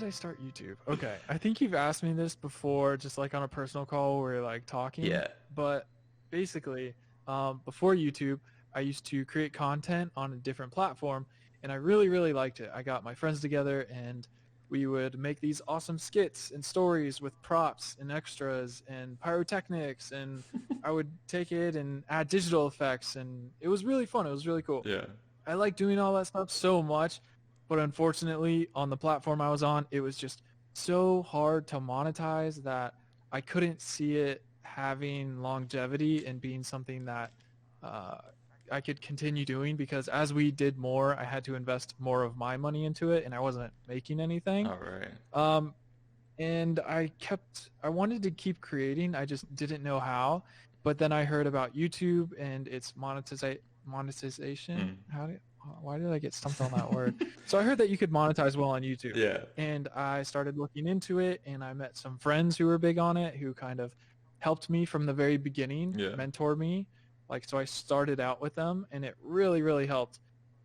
I start YouTube? Okay, I think you've asked me this before, just like on a personal call where we're like talking. Yeah. But basically, before YouTube, I used to create content on a different platform, and I really, really liked it. I got my friends together, and we would make these awesome skits and stories with props and extras and pyrotechnics, and I would take it and add digital effects, and it was really fun. It was really cool. Yeah. I like doing all that stuff so much, but unfortunately on the platform I was on, it was just so hard to monetize that I couldn't see it having longevity and being something that uh, I could continue doing because as we did more, I had to invest more of my money into it and I wasn't making anything. All right. Um, and I wanted to keep creating. I just didn't know how. But then I heard about YouTube and its monetization. Mm. Why did I get stumped on that word? So I heard that you could monetize well on YouTube. Yeah. And I started looking into it and I met some friends who were big on it who kind of helped me from the very beginning, Yeah. mentored me. Like so I started out with them and it really, really helped.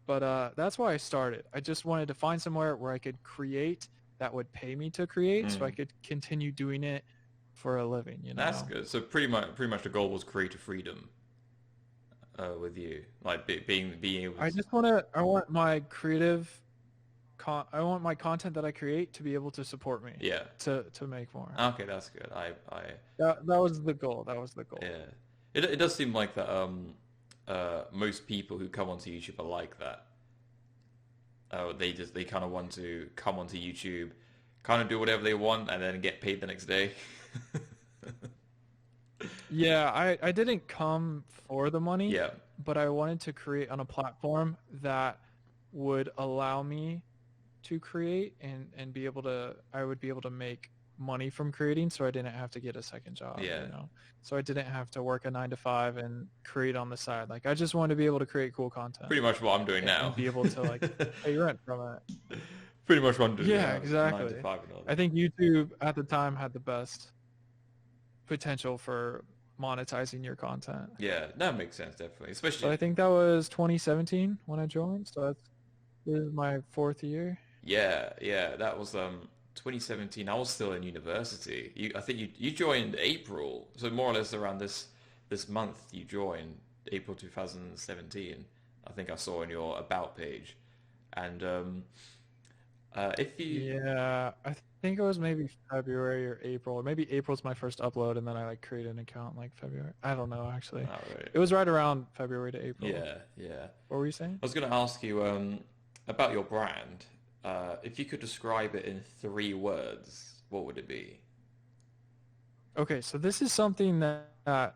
But that's why I started. I just wanted to find somewhere where I could create that would pay me to create so I Mm. could continue doing it for a living, you That's know? good. So pretty much the goal was creative freedom with you, like being able I to. just want to, I want my I want my content that I create to be able to support me Yeah. to make more. Okay, that's good. That was the goal. That was the goal. Yeah. It does seem like that. Most people who come onto YouTube are like that. They kind of want to come onto YouTube, kind of do whatever they want, and then get paid the next day. Yeah, I didn't come for the money, Yeah. but I wanted to create on a platform that would allow me to create and be able to I would be able to make money from creating so I didn't have to get a second job, Yeah. you know. So I didn't have to work a 9 to 5 and create on the side. Like I just wanted to be able to create cool content Pretty much what I'm doing and now. be able to like pay rent from it. Pretty much what I'm doing Yeah, now. Nine to exactly. five and all I that. think YouTube at the time had the best potential for monetizing your content. Yeah, that makes sense definitely. So Especially I think that was 2017 when I joined. So this is my fourth year. yeah, that was 2017. I was still in university. I think you joined April, so more or less around this month you joined April 2017. I think I saw on your about page. And if you Yeah, I think it was maybe February or April, or maybe April's my first upload, and then I like created an account in, like February. I don't know actually. all right. It was right around February to April. Yeah, yeah. What were you saying? I was going to ask you about your brand. If you could describe it in 3 words, what would it be? Okay, so this is something that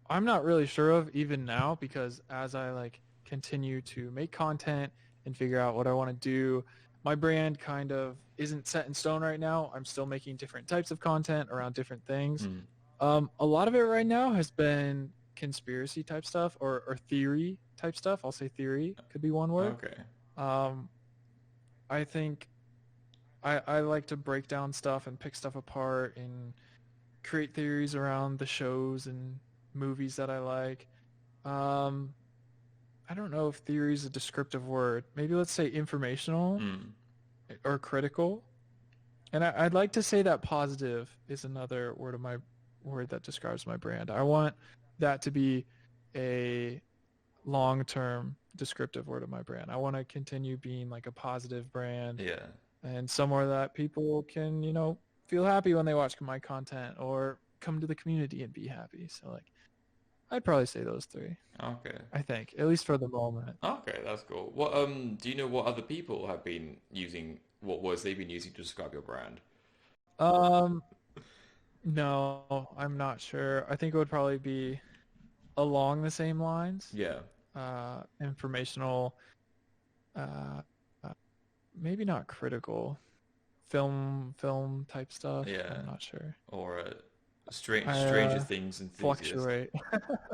I'm not really sure of even now because as I like continue to make content and figure out what I want to do, my brand kind of isn't set in stone right now. I'm still making different types of content around different things. Mm. A lot of it right now has been conspiracy type stuff or theory type stuff. I'll say theory could be one word. Okay. Um, I think I like to break down stuff and pick stuff apart and create theories around the shows and movies that I like. Um, I don't know if theory is a descriptive word. Maybe let's say informational Mm. or critical. And I'd like to say that positive is another word that describes my brand. I want that to be a long-term descriptive word of my brand. I want to continue being like a positive brand Yeah. and somewhere that people can, you know, feel happy when they watch my content or come to the community and be happy. So like I'd probably say those three. Okay. I think, at least for the moment. Okay, that's cool. What do you know what other people have been using, what words they've been using to describe your brand? Um, no, I'm not sure. I think it would probably be along the same lines. Yeah. Informational, uh, uh, maybe not critical, film type stuff. Yeah. I'm not sure. Or Stranger I Things enthusiast. fluctuate.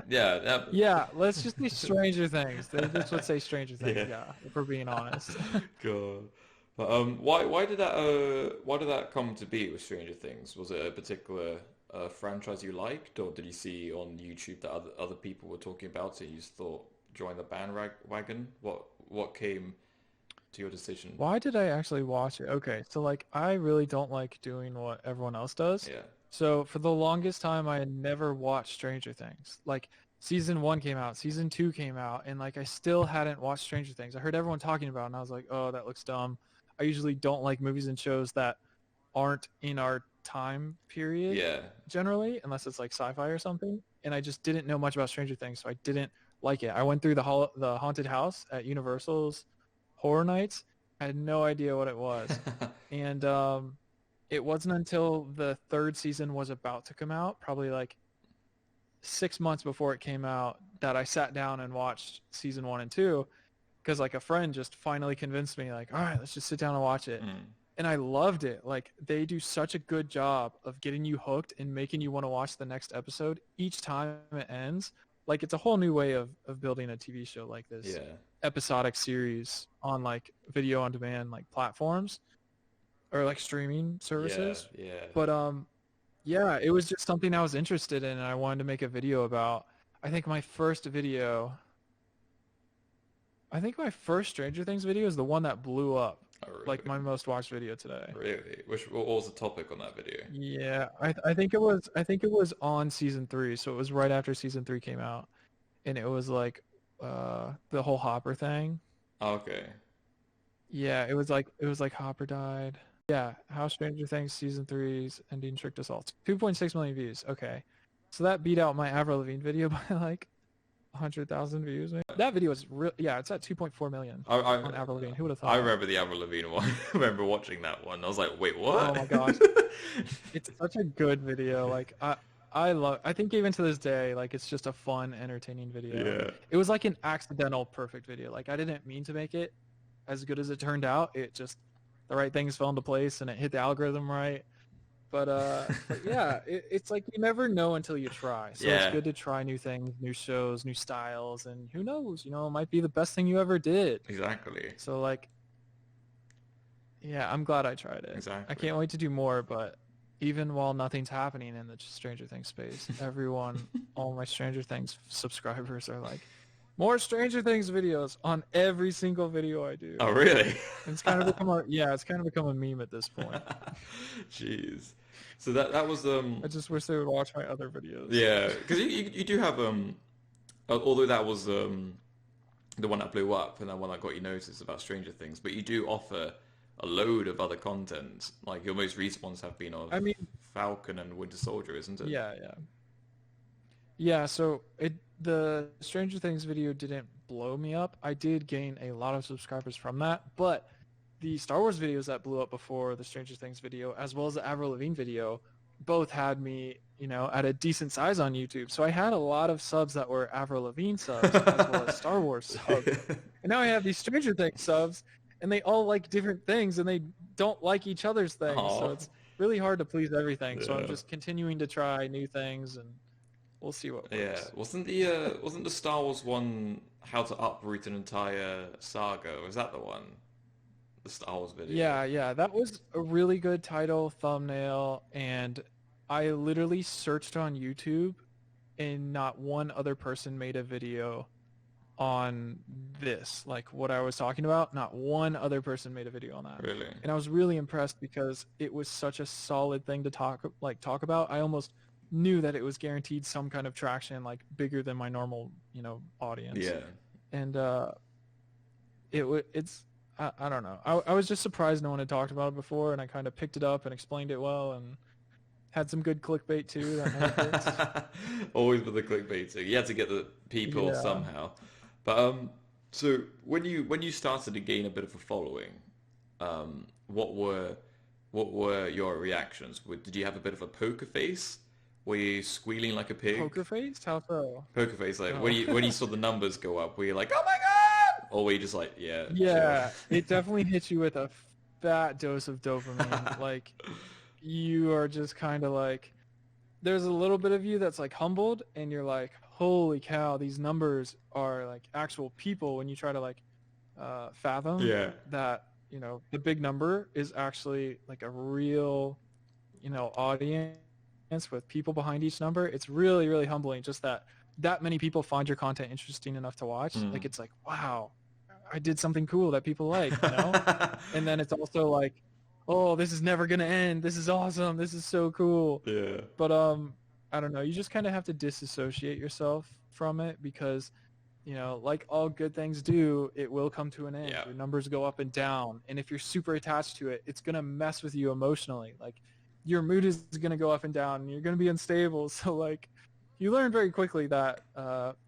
Yeah, that Yeah, let's just be Stranger Things. This would say Stranger Things. yeah. Yeah, if we're being honest. God. But why did that come to be with Stranger Things? Was it a particular franchise you liked, or did you see on YouTube that other people were talking about it? You just thought join the bandwagon. What came to your decision? Why did I actually watch it? Okay, so like I really don't like doing what everyone else does. Yeah. So for the longest time, I had never watched Stranger Things. Like season 1 came out, season 2 came out, and like I still hadn't watched Stranger Things. I heard everyone talking about it, and I was like, oh, that looks dumb. I usually don't like movies and shows that aren't in our time period Yeah. generally, unless it's like sci-fi or something. And I just didn't know much about Stranger Things, so I didn't like it. I went through the haunted house at Universal's Horror Nights. I had no idea what it was, and it wasn't until the third season was about to come out, probably like 6 months before it came out, that I sat down and watched season 1 and 2 because like a friend just finally convinced me, like, all right, let's just sit down and watch it. Mm. And I loved it. Like they do such a good job of getting you hooked and making you want to watch the next episode each time it ends. Like it's a whole new way of building a TV show like this, Yeah. episodic series on like video on demand like platforms or like streaming services. Yeah. Yeah. But yeah, it was just something I was interested in and I wanted to make a video about. I think my first Stranger Things video is the one that blew up. Oh, really? Like my most watched video today. Really? What was the topic on that video? Yeah, I think it was on season 3, so it was right after season 3 came out, and it was like the whole Hopper thing. Oh, okay. Yeah, it was like Hopper died. Yeah, How Stranger Things season 3's ending tricked us all. 2.6 million views. Okay, so that beat out my Avril Lavigne video by like 100,000 views. Maybe. That video is real. Yeah, it's at 2.4 million on Avril Lavigne. Who would have thought? I remember the Avril Lavigne one. I remember watching that one. I was like, wait, what? Oh my gosh. It's such a good video. Like I think even to this day, like it's just a fun, entertaining video. Yeah. It was like an accidental perfect video. Like I didn't mean to make it as good as it turned out. It just the right things fell into place and it hit the algorithm right. But yeah, it's like you never know until you try. So Yeah. it's good to try new things, new shows, new styles, and who knows, it might be the best thing you ever did. Exactly. So like, yeah, I'm glad I tried it. Exactly. I can't wait to do more, but even while nothing's happening in the Stranger Things space, all my Stranger Things subscribers are like, more Stranger Things videos on every single video I do. Oh, really? It's kind of become a meme at this point. Jeez. So that was I just wish they would watch my other videos. yeah, because you do have although that was the one that blew up and the one that got you noticed about Stranger Things, but you do offer a load of other content. Like your most recent ones have been of Falcon and Winter Soldier, isn't it? Yeah, so the Stranger Things video didn't blow me up. I did gain a lot of subscribers from that, but the Star Wars videos that blew up before the Stranger Things video, as well as the Avril Lavigne video, both had me, at a decent size on YouTube. So I had a lot of subs that were Avril Lavigne subs as well as Star Wars subs. And now I have these Stranger Things subs, and they all like different things, and they don't like each other's things. Aww. So it's really hard to please everything. So I'm Yeah. just continuing to try new things, and we'll see what works. Yeah, wasn't the Star Wars one how to uproot an entire saga? Was that the one? The Star Wars video. Yeah, that was a really good title, thumbnail, and I literally searched on YouTube, and not one other person made a video on this, like what I was talking about. Not one other person made a video on that. Really? And I was really impressed because it was such a solid thing to talk about. I almost knew that it was guaranteed some kind of traction, like bigger than my normal, audience. Yeah. And I don't know. I was just surprised no one had talked about it before, and I kind of picked it up and explained it well, and had some good clickbait too. That never hurts. Always with the clickbaiting. You had to get the people Yeah. somehow. But so when you started to gain a bit of a following, what were your reactions? Did you have a bit of a poker face? Were you squealing like a pig? Poker face? How so? Poker face, like No. when you saw the numbers go up, were you like, oh my god? Or were you just like, yeah, Yeah, sure. it definitely hits you with a fat dose of dopamine. Like, you are just kind of like, there's a little bit of you that's like humbled, and you're like, holy cow, these numbers are like actual people. When you try to like fathom Yeah. that, the big number is actually like a real, audience with people behind each number. It's really, really humbling just that many people find your content interesting enough to watch. Mm. Like, it's like, wow, I did something cool that people like, you know? And then it's also like, oh, this is never gonna end. This is awesome. This is so cool. Yeah. But I don't know. You just kind of have to disassociate yourself from it because, you know, like all good things do, it will come to an end. Yeah. Your numbers go up and down, and if you're super attached to it, it's gonna mess with you emotionally. Like your mood is gonna go up and down, and you're gonna be unstable. So like, you learn very quickly that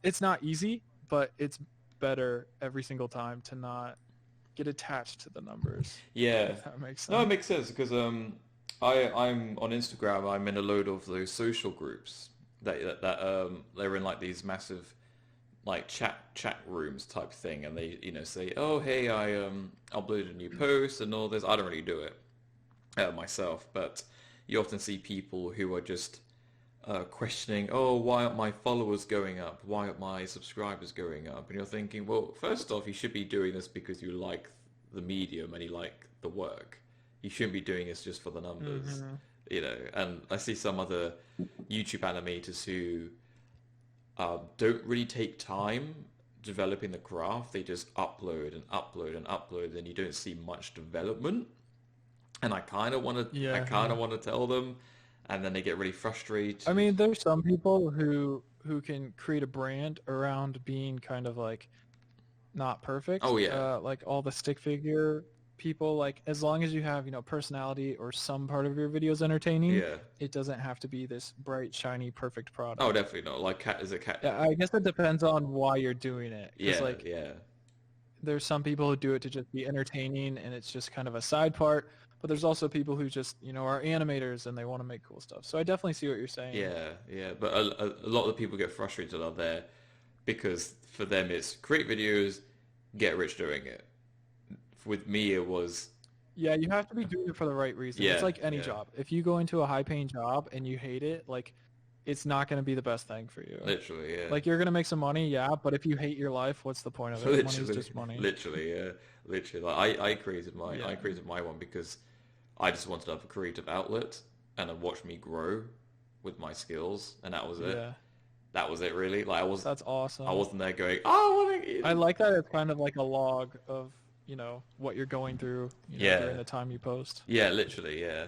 it's not easy, but it's better every single time to not get attached to the numbers. Yeah. If that makes No, it sense. makes sense because I'm on Instagram. I'm in a load of those social groups that they're in like these massive like chat rooms type thing, and they say, oh hey, I uploaded a new post and all this. I don't really do it myself, but you often see people who are just questioning, oh, why aren't my followers going up? Why aren't my subscribers going up? And you're thinking, well, first off, you should be doing this because you like the medium and you like the work. You shouldn't be doing this just for the numbers, Mm-hmm. And I see some other YouTube animators who don't really take time developing the craft. They just upload and upload and upload, and you don't see much development. And I kind of want to, I Yeah, kind yeah. of want to tell them, and then they get really I frustrated. mean, there's some people who can create a brand around being kind of like not perfect. Oh yeah, Like all the stick figure people, like as long as you have, you know, personality or some part of your videos entertaining, yeah. it doesn't have to be this bright, shiny, perfect Oh, product. definitely not. Like cat is a cat. Yeah, I guess it depends on why you're doing it. Because Yeah, like yeah, there's some people who do it to just be entertaining and it's just kind of a side part. But there's also people who just, you know, are animators and they want to make cool stuff. So I definitely see what you're saying. yeah, yeah. But a lot of the people get frustrated out there because for them it's create videos, get rich doing it. With me, it was Yeah, you have to be doing it for the right reasons. It's yeah, like any yeah. job. If you go into a high-paying job and you hate it, like it's not going to be the best thing for you. Literally, yeah. Like you're going to make some money, yeah, but if you hate your life, what's the point of it? Money's Literally, just money. literally, yeah. Literally, like I Yeah. created my one because I just wanted to have a creative outlet and watch me grow with my skills, and that was it. Yeah. That was it, really. Like That's I awesome. wasn't there going, oh, I want I to. like that it's kind of like a log of, you know, what you're going through, you know, during Yeah, the time you post. yeah, literally, yeah.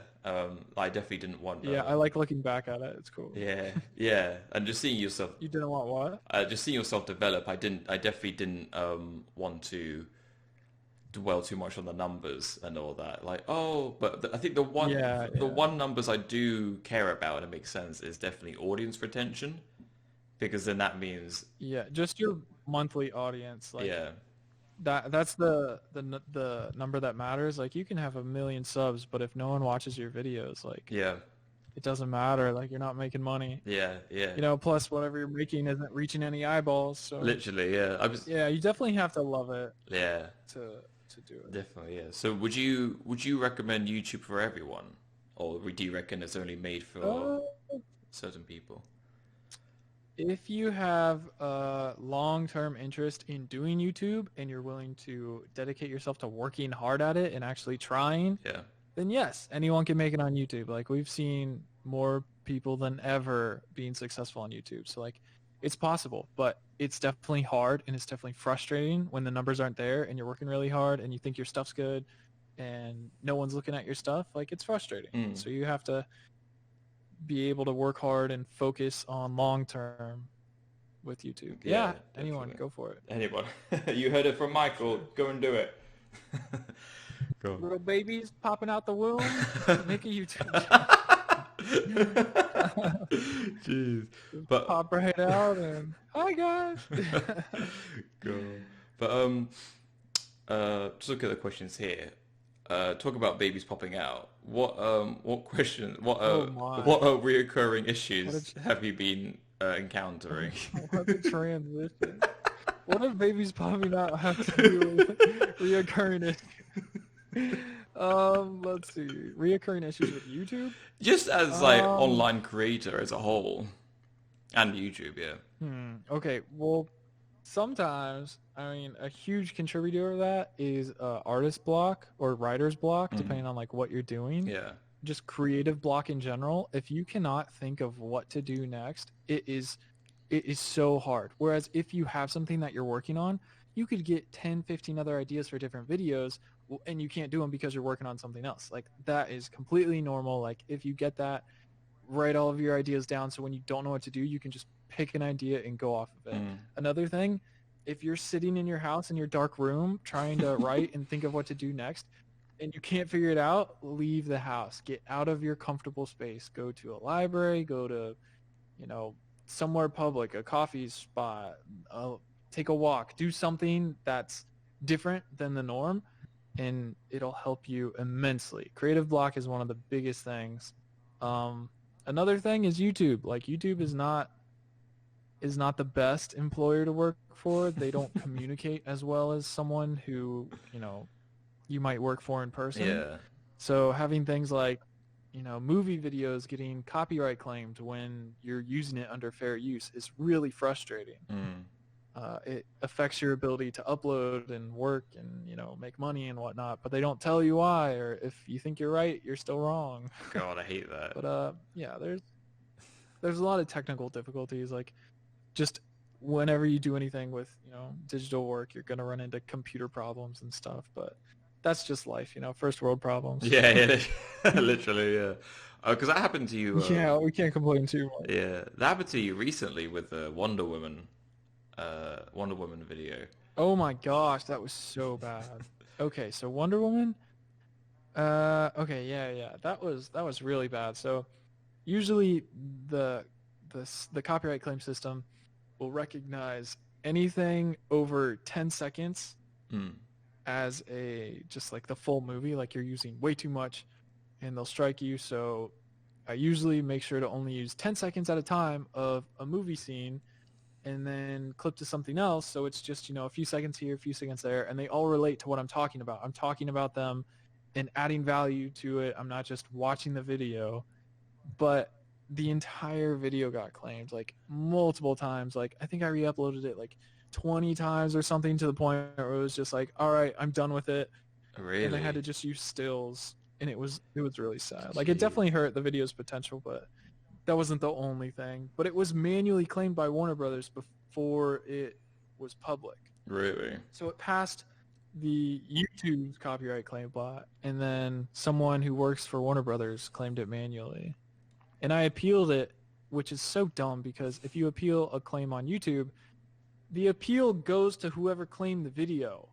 I definitely didn't want. Yeah, I like looking back at it. It's cool. Yeah, yeah, and just seeing yourself, You didn't want what? just seeing yourself develop. I definitely didn't want to dwell too much on the numbers and all that. Like, oh, but I think Yeah, the yeah. one numbers I do care about and it makes sense is definitely audience retention because then that means Yeah, just your monthly audience. Like yeah, that's the number that matters. Like you can have 1 million subs, but if no one watches your videos, like yeah, it doesn't matter. Like you're not making money. yeah, yeah, You know, plus whatever you're making isn't reaching any eyeballs. So literally, yeah. I was yeah, you definitely have to love it yeah, to do it. definitely, yeah. So would you recommend YouTube for everyone, or do you reckon it's only made for Uh, certain people? if you have a long-term interest in doing YouTube and you're willing to dedicate yourself to working hard at it and actually trying, Yeah, then yes, anyone can make it on YouTube. Like we've seen more people than ever being successful on YouTube. So like it's possible, but it's definitely hard and it's definitely frustrating when the numbers aren't there and you're working really hard and you think your stuff's good and no one's looking at your stuff. Like it's frustrating. mm, So you have to be able to work hard and focus on long term with YouTube. yeah, Yeah, anyone, definitely. go for it. Anyone? You heard it from Michael. Go and do it. Go. Little babies popping out the womb, make a YouTube channel. Jeez. Just But pop right out and hi guys. go. But just look at the questions here. Talk about babies popping out. What question? Oh my! What reoccurring What issues a have you been encountering? what a transition! What if babies popping out have to do with reoccurring issues? Let's see. Reoccurring issues with YouTube. Just as like Um, online creator as a whole, and YouTube, yeah. Okay. Well, sometimes I mean a huge contributor to that is artist block or writer's block, Mm, depending on like what you're doing. yeah. Just creative block in general. If you cannot think of what to do next, it is so hard. Whereas if you have something that you're working on, you could get 10, 15 other ideas for different videos, and you can't do them because you're working on something else. Like that is completely normal. Like if you get that, write all of your ideas down so when you don't know what to do, you can just pick an idea and go off of it. Another thing, if you're sitting in your house in your dark room trying to write and think of what to do next and you can't figure it out, leave the house. Get out of your comfortable space. Go to a library, go to, somewhere public, a coffee spot, take a walk, do something that's different than the norm, and it'll help you immensely. Creative block is one of the biggest things. Another thing is YouTube. Like YouTube is not the best employer to work for. They don't communicate as well as someone who, you might work for in person. Yeah. So having things like, movie videos getting copyright claimed when you're using it under fair use is really frustrating. It affects your ability to upload and work and, make money and whatnot, but they don't tell you why, or if you think you're right, you're still wrong. God, I hate that. But yeah, there's a lot of technical difficulties. Like just whenever you do anything with, digital work, you're going to run into computer problems and stuff, but that's just life, first world problems. Yeah, literally, yeah. Because that happened to you. Yeah, we can't complain too much. Yeah, that happened to you recently with the Wonder Woman video. Oh my gosh, that was so bad. Okay, so Wonder Woman. Okay, yeah, that was really bad. So usually the copyright claim system will recognize anything over 10 seconds as just like the full movie, like you're using way too much, and they'll strike you. So I usually make sure to only use 10 seconds at a time of a movie scene and then clip to something else. So it's just, a few seconds here, a few seconds there, and they all relate to what I'm talking about. I'm talking about them and adding value to it. I'm not just watching the video. But the entire video got claimed like multiple times. Like I think I re-uploaded it like 20 times or something, to the point where it was just like, all right, I'm done with it. Really? And I had to just use stills, and it was really sad. Like it definitely hurt the video's potential, but that wasn't the only thing. But it was manually claimed by Warner Brothers before it was public. Really? So it passed the YouTube's copyright claim bot, and then someone who works for Warner Brothers claimed it manually. And I appealed it, which is so dumb, because if you appeal a claim on YouTube, the appeal goes to whoever claimed the video.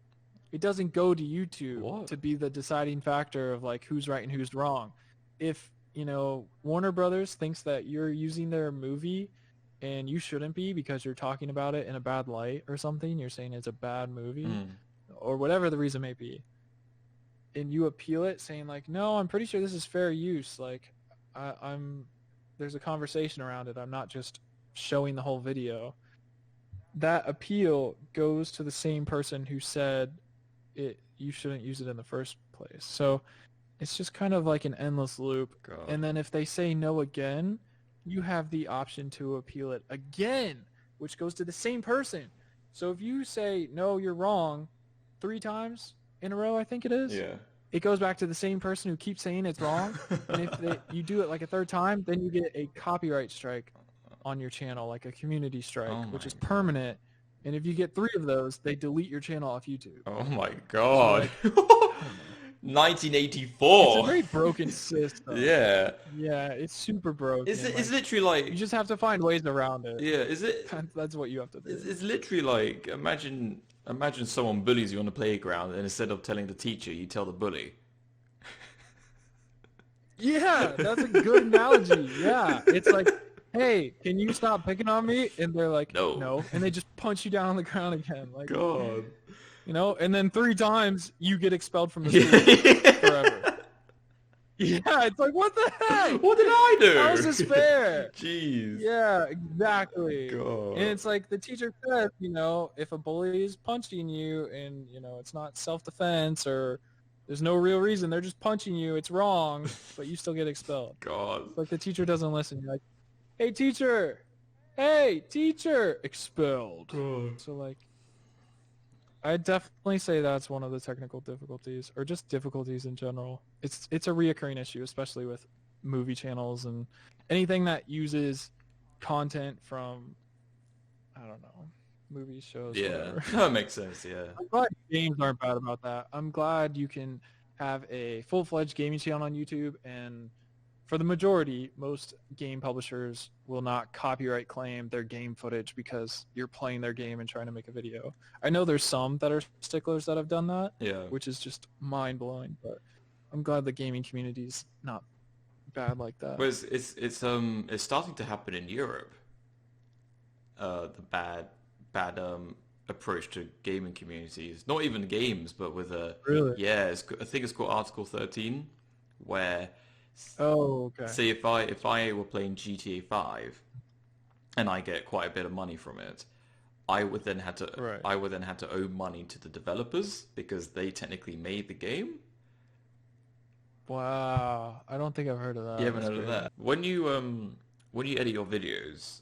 It doesn't go to YouTube to be the deciding factor of like who's right and who's wrong. If, Warner Brothers thinks that you're using their movie and you shouldn't be because you're talking about it in a bad light or something, you're saying it's a bad movie or whatever the reason may be, and you appeal it saying like, no, I'm pretty sure this is fair use. Like there's a conversation around it. I'm not just showing the whole video. That appeal goes to the same person who said you shouldn't use it in the first place. So it's just kind of like an endless loop. God. And then if they say no again, you have the option to appeal it again, which goes to the same person. So if you say, no, you're wrong 3 times in a row, I think it is. Yeah. It goes back to the same person who keeps saying it's wrong. And if you do it like a 3rd time, then you get a copyright strike on your channel, like a community strike, which is permanent. And if you get 3 of those, they delete your channel off YouTube. Oh my God. So like, 1984. It's a very broken system. Yeah. Yeah, it's super broken. It's literally like... You just have to find ways around it. Yeah, is it... That's what you have to do. It's literally like, imagine someone bullies you on the playground, and instead of telling the teacher, you tell the bully. Yeah, that's a good analogy. Yeah, it's like, hey, can you stop picking on me? And they're like, no. And they just punch you down on the ground again. Like, God. And then 3 times you get expelled from the school forever. Yeah, it's like, what the heck? What did I do? How is this fair? Jeez. Yeah, exactly. God. And it's like the teacher says, if a bully is punching you and, it's not self-defense or there's no real reason, they're just punching you, it's wrong, but you still get expelled. God. It's like the teacher doesn't listen. You're like, hey, teacher. Hey, teacher. Expelled. God. So, like, I definitely say that's one of the technical difficulties, or just difficulties in general. It's a reoccurring issue, especially with movie channels and anything that uses content from, I don't know, movies, shows, Yeah, whatever. that makes sense. Yeah, I'm glad games aren't bad about that. I'm glad you can have a full-fledged gaming channel on YouTube, and for the majority, most game publishers will not copyright claim their game footage because you're playing their game and trying to make a video. I know there's some that are sticklers that have done that, yeah. which is just mind-blowing, but I'm glad the gaming community's not bad like that. Whereas it's starting to happen in Europe. The bad approach to gaming communities, not even games, but with a Really? yeah. I think it's called Article 13, where Oh, okay. say if I were playing GTA 5 and I get quite a bit of money from it, Right. I would then have to owe money to the developers because they technically made the game. Wow. I don't think I've heard of You that. haven't That's heard of crazy. that. When you edit your videos,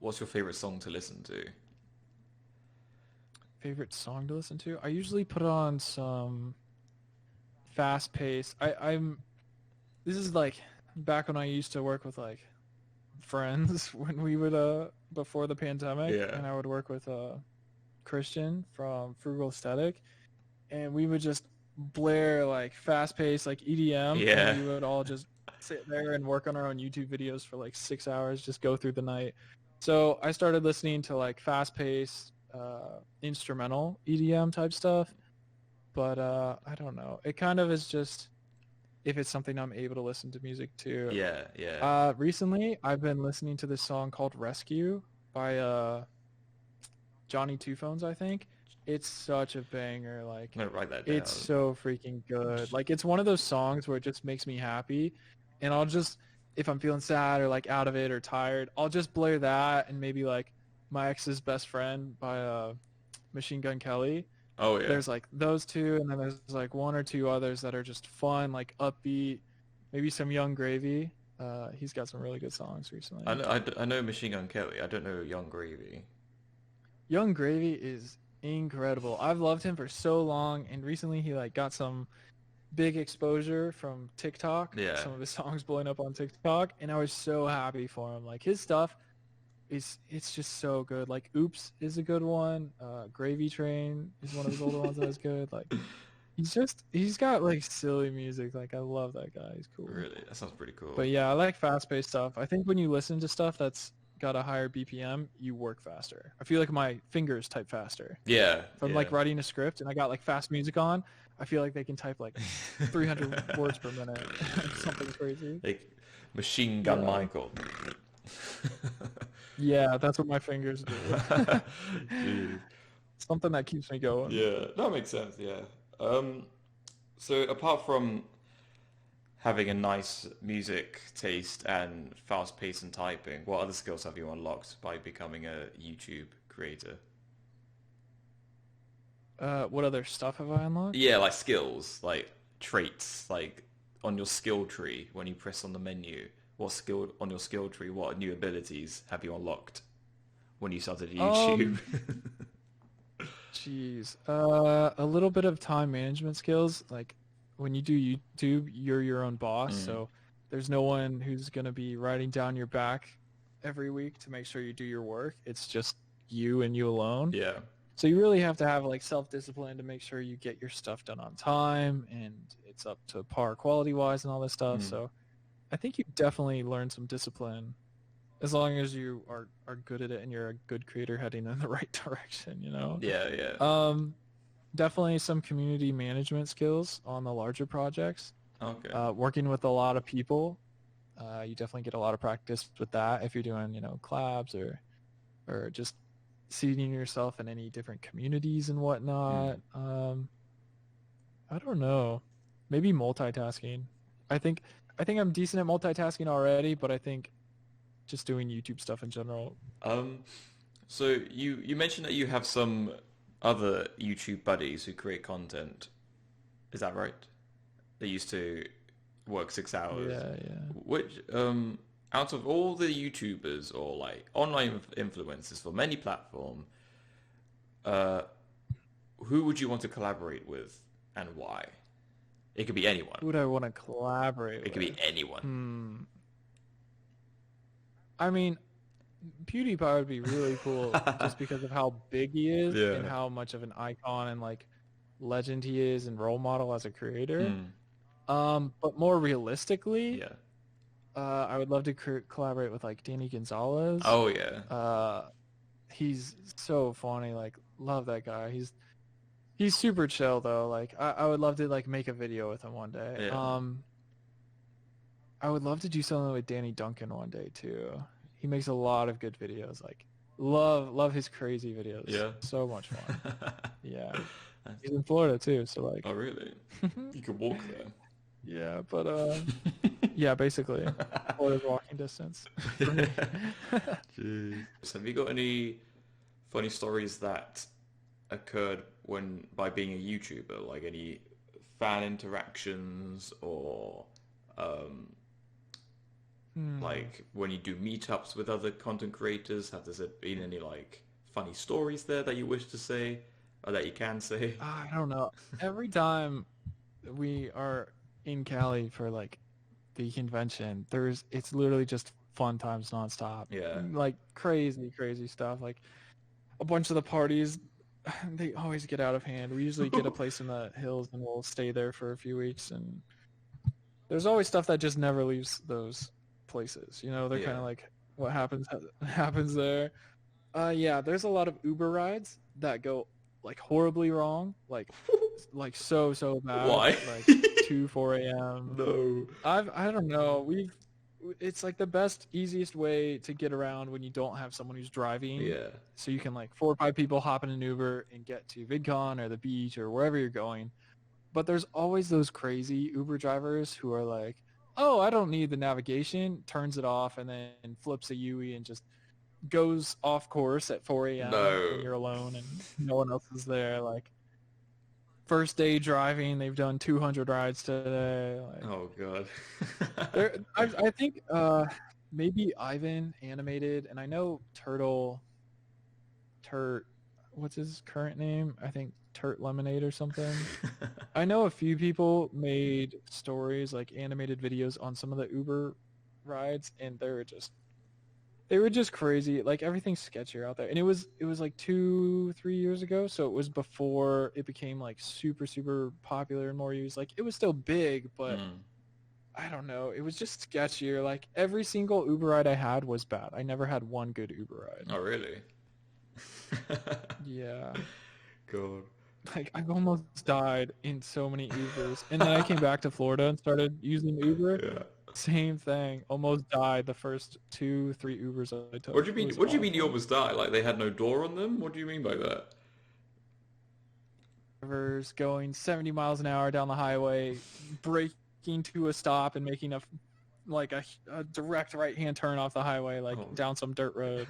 what's your favorite song to listen to? Favorite song to listen to? I usually put on some fast pace. I'm this is like back when I used to work with like friends when we would before the pandemic, Yeah. and I would work with Christian from Frugal Aesthetic, and we would just blare like fast paced like EDM, and Yeah. we would all just sit there and work on our own YouTube videos for like 6 hours, just go through the night. So I started listening to like fast paced instrumental EDM type stuff, but I don't know. It kind of is just if it's something I'm able to listen to music to. Yeah, yeah. Recently, I've been listening to this song called Rescue by Johnny Two Phones, I think. It's such a banger. Like, I'm gonna write that it's down. so freaking good. Like, it's one of those songs where it just makes me happy. And I'll just, if I'm feeling sad or like out of it or tired, I'll just blare that and maybe like My Ex's Best Friend by Machine Gun Kelly. Oh yeah. There's like those two, and then there's like one or two others that are just fun, like upbeat, maybe some Young Gravy. He's got some really good songs recently. I know Machine Gun Kelly. I don't know Young Gravy. Young Gravy is incredible. I've loved him for so long, and recently he like got some big exposure from TikTok. Yeah. Some of his songs blowing up on TikTok, and I was so happy for him. Like his stuff is it's just so good. Like Oops is a good one. Gravy Train is one of his older ones that is good. Like he's got like silly music. Like I love that guy. He's cool. Really, that sounds pretty cool. But yeah, I like fast-paced stuff. I think when you listen to stuff that's got a higher BPM, you work faster. I feel like my fingers type faster. Yeah, If I'm yeah. like writing a script and I got like fast music on, I feel like they can type like 300 words per minute. Something crazy. Like Machine Gun Yeah. Michael. Yeah, that's what my fingers do. Jeez. Something that keeps me going. Yeah, that makes sense. Yeah. So apart from having a nice music taste and fast pace and typing, what other skills have you unlocked by becoming a YouTube creator? What other stuff have I unlocked? Yeah, like skills, like traits, like on your skill tree when you press on the menu. What skill on your skill tree? What new abilities have you unlocked when you started YouTube? Jeez. A little bit of time management skills. Like when you do YouTube, you're your own boss, Mm. so there's no one who's gonna be riding down your back every week to make sure you do your work. It's just you and you alone. Yeah. So you really have to have like self-discipline to make sure you get your stuff done on time and it's up to par quality-wise and all this stuff. Mm. So I think you definitely learn some discipline as long as you are good at it and you're a good creator heading in the right direction, you know? Yeah, yeah. Definitely some community management skills on the larger projects. Okay. Working with a lot of people, you definitely get a lot of practice with that if you're doing, collabs or just seeding yourself in any different communities and whatnot. I don't know. Maybe multitasking. I think I'm decent at multitasking already, but I think just doing YouTube stuff in general. So you mentioned that you have some other YouTube buddies who create content. Is that right? They used to work 6 hours. Yeah. Which out of all the YouTubers or like online influencers from any platform, who would you want to collaborate with and why? It could be anyone. Who would I want to collaborate It could with? be anyone. I mean, PewDiePie would be really cool just because of how big he is and Yeah. how much of an icon and like legend he is and role model as a creator. Mm. But more realistically, Yeah. I would love to collaborate with like Danny Gonzalez. Oh yeah. Uh, he's so funny. Like, love that guy. He's super chill though. Like, I would love to like make a video with him one day. Yeah. I would love to do something with Danny Duncan one day too. He makes a lot of good videos. Like, love his crazy videos. Yeah. So much fun. Yeah. That's- He's in Florida too, so like. Oh really? You could walk there. Yeah, but yeah, basically, Florida's walking distance. Jeez. So have you got any funny stories that occurred when by being a YouTuber, like any fan interactions or like when you do meetups with other content creators? Have there been any like funny stories there that you wish to say or that you can say? I don't know. Every time we are in Cali for like the convention, it's literally just fun times nonstop. Yeah. Like crazy stuff. Like a bunch of the parties, they always get out of hand. We usually get a place in the hills and we'll stay there for a few weeks, and there's always stuff that just never leaves those places. You know, they're Yeah. kind of like what happens there. Yeah, there's a lot of Uber rides that go like horribly wrong, like so bad. Why? Like 4 a.m. No. I don't know. It's like the best, easiest way to get around when you don't have someone who's driving. Yeah. So you can like 4 or 5 people hop in an Uber and get to VidCon or the beach or wherever you're going. But there's always those crazy Uber drivers who are like, oh, I don't need the navigation, turns it off, and then flips a UE and just goes off course at 4 a.m. No. when you're alone and no one else is there. Like, first day driving, they've done 200 rides today. Like, Oh god. I think maybe Ivan animated, and I know Turt, what's his current name? I think Turt Lemonade or something. I know a few people made stories, like animated videos on some of the Uber rides, and they were just crazy. Like, everything's sketchier out there. And it was like 2-3 years ago, so it was before it became like super popular and more used. Like, it was still big, but I don't know. It was just sketchier. Like, every single Uber ride I had was bad. I never had one good Uber ride. Oh really? Yeah. God. Like, I've almost died in so many Ubers. And then I came back to Florida and started using Uber. Yeah. Same thing. Almost died the first 2-3 Ubers I took. What do you mean? It was What do you mean you awful. almost died? Like they had no door on them? What do you mean by that? Drivers going 70 miles an hour down the highway, braking to a stop and making a direct right-hand turn off the highway, like Oh. down some dirt road,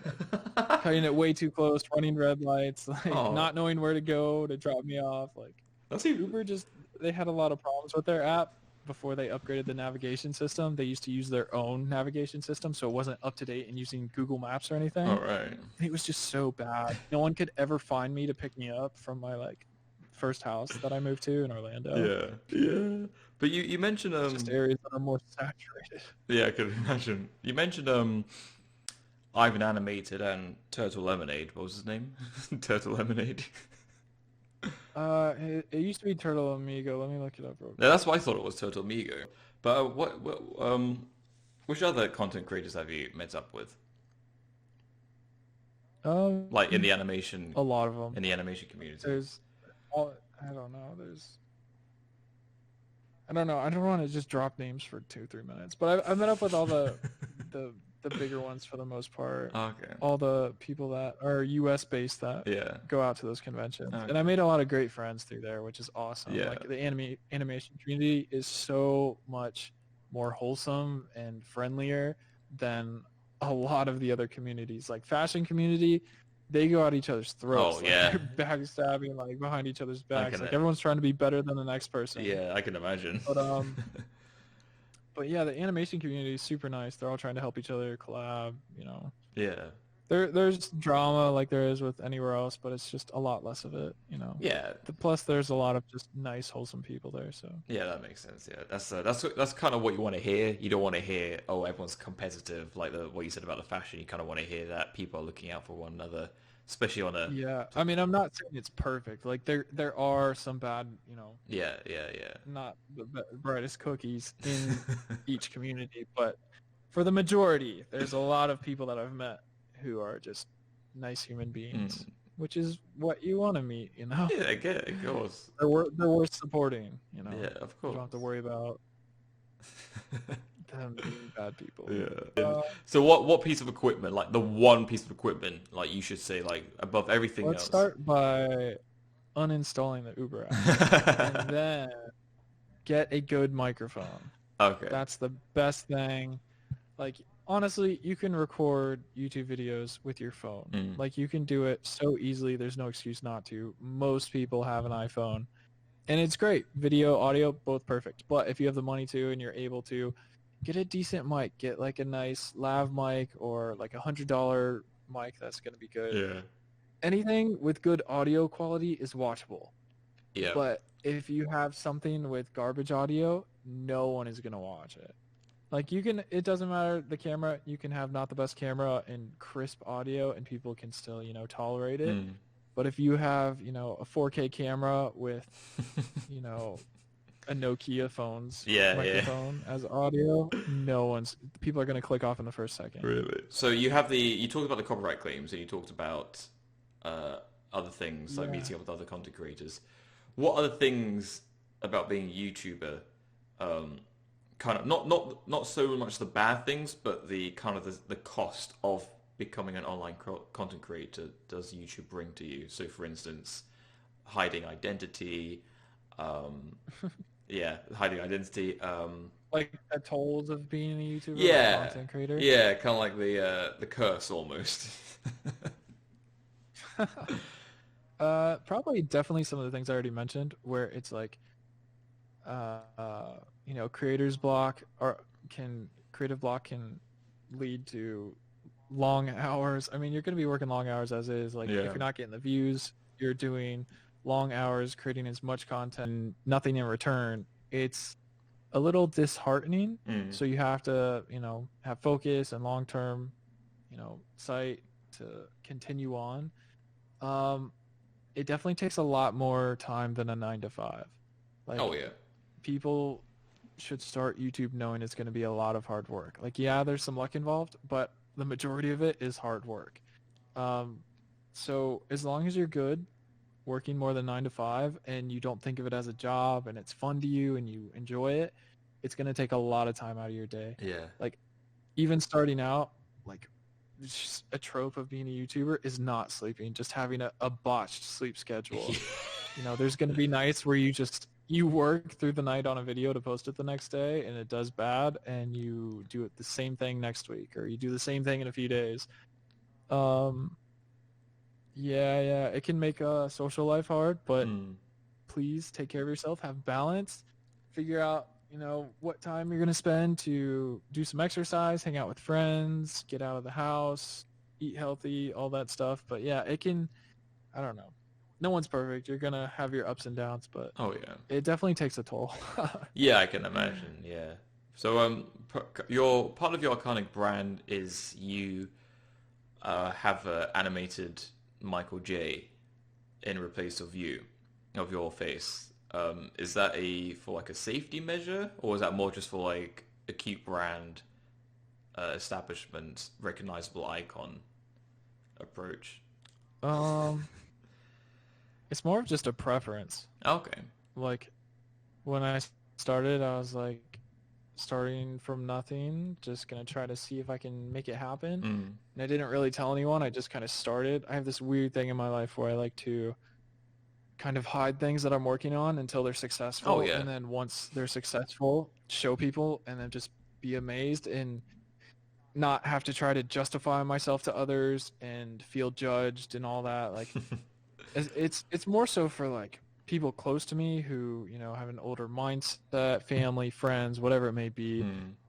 like, cutting it way too close, running red lights, like Oh. not knowing where to go to drop me off. Like, That's even. Uber they had a lot of problems with their app before they upgraded the navigation system. They used to use their own navigation system, so it wasn't up to date and using Google Maps or anything. All right. It was just so bad. No one could ever find me to pick me up from my like first house that I moved to in Orlando. Yeah. But you mentioned Just areas that are more saturated. yeah, I could imagine. You mentioned Ivan Animated and Turtle Lemonade. What was his name? Turtle Lemonade. It used to be Turtle Amigo. Let me look it up real quick. Yeah, that's why I thought it was Turtle Migo. But which other content creators have you met up with? Like in the animation, a lot of them. in the animation community. I don't know. I don't know. I don't want to just drop names for 2-3 minutes, but I've met up with all the bigger ones for the most part. Okay. All the people that are U.S. based that Yeah. go out to those conventions, Okay. and I made a lot of great friends through there, which is awesome. Yeah. Like, the animation community is so much more wholesome and friendlier than a lot of the other communities. Like, fashion community, they go at each other's throats. Oh, like, yeah. they're backstabbing, like, behind each other's backs. can- Like, everyone's trying to be better than the next person. Yeah, I can imagine. But yeah, the animation community is super nice. They're all trying to help each other collab. You know, Yeah. There's drama like there is with anywhere else, but it's just a lot less of it, you know. Yeah, Plus, there's a lot of just nice, wholesome people there. So yeah, that makes sense. Yeah, that's kind of what you want to hear. You don't want to hear, oh, everyone's competitive, like what you said about the fashion. You kind of want to hear that people are looking out for one another, especially on a. yeah, I mean, I'm not saying it's perfect. Like there are some bad, you know, Yeah, not the brightest cookies in each community, but for the majority, there's a lot of people that I've met who are just nice human beings, Mm. which is what you want to meet, you know. Yeah, I get it, of course. They're worth supporting, you know. Yeah, of You course. don't have to worry about them being bad people. Yeah. So what piece of equipment, like the one piece of equipment, like you should say, like above everything Let's else? start by uninstalling the Uber app and then get a good microphone. Okay. That's the best thing. Like, honestly, you can record YouTube videos with your phone. Mm. Like, you can do it so easily. There's no excuse not to. Most people have an iPhone. And it's great. Video, audio, both perfect. But if you have the money to and you're able to, get a decent mic. Get like a nice lav mic or like $100 mic that's going to be good. Yeah. Anything with good audio quality is watchable. Yeah. But if you have something with garbage audio, no one is going to watch it. Like it doesn't matter the camera, you can have not the best camera and crisp audio and people can still, you know, tolerate it. Mm. But if you have, you know, a 4K camera with, you know, a Nokia phone's microphone as audio, people are going to click off in the first second. Really? So you talked about the copyright claims and you talked about other things like meeting up with other content creators. What other things about being a YouTuber, kind of not so much the bad things, but the kind of the cost of becoming an online content creator does YouTube bring to you? So for instance, hiding identity, hiding identity, Like the tolls of being a YouTuber or yeah, content creator. yeah, kind of like the curse almost. Probably definitely some of the things I already mentioned where it's like, you know, creative block can lead to long hours. I mean, you're going to be working long hours as is. Like, if you're not getting the views, you're doing long hours creating as much content, nothing in return. It's a little disheartening. Mm. So you have to, you know, have focus and long-term, you know, sight to continue on. It definitely takes a lot more time than a 9 to 5. Like, Oh yeah. people should start YouTube knowing it's going to be a lot of hard work. Like, yeah, there's some luck involved, but the majority of it is hard work. So as long as you're good, working more than 9 to 5, and you don't think of it as a job and it's fun to you and you enjoy it, it's going to take a lot of time out of your day. Yeah. Like, even starting out, like, just a trope of being a YouTuber is not sleeping, just having a botched sleep schedule. You know, there's going to be nights where you work through the night on a video to post it the next day and it does bad, and you do it the same thing next week, or you do the same thing in a few days. Yeah, it can make a social life hard, but please take care of yourself, have balance, figure out, you know, what time you're going to spend to do some exercise, hang out with friends, get out of the house, eat healthy, all that stuff. But yeah, I don't know. No one's perfect. You're going to have your ups and downs, but Oh yeah. it definitely takes a toll. Yeah, I can imagine. Yeah. So your part of your iconic brand is you have animated Michael Jae in replace of your face. Is that for like a safety measure, or is that more just for like a cute brand establishment, recognizable icon approach? It's more of just a preference. Okay. Like, when I started, I was like, starting from nothing, just gonna try to see if I can make it happen. And I didn't really tell anyone. I just kind of started. I have this weird thing in my life where I like to kind of hide things that I'm working on until they're successful. Oh, yeah. And then once they're successful, show people, and then just be amazed and not have to try to justify myself to others and feel judged and all that. Like, it's more so for like people close to me who, you know, have an older mindset, family, friends, whatever it may be.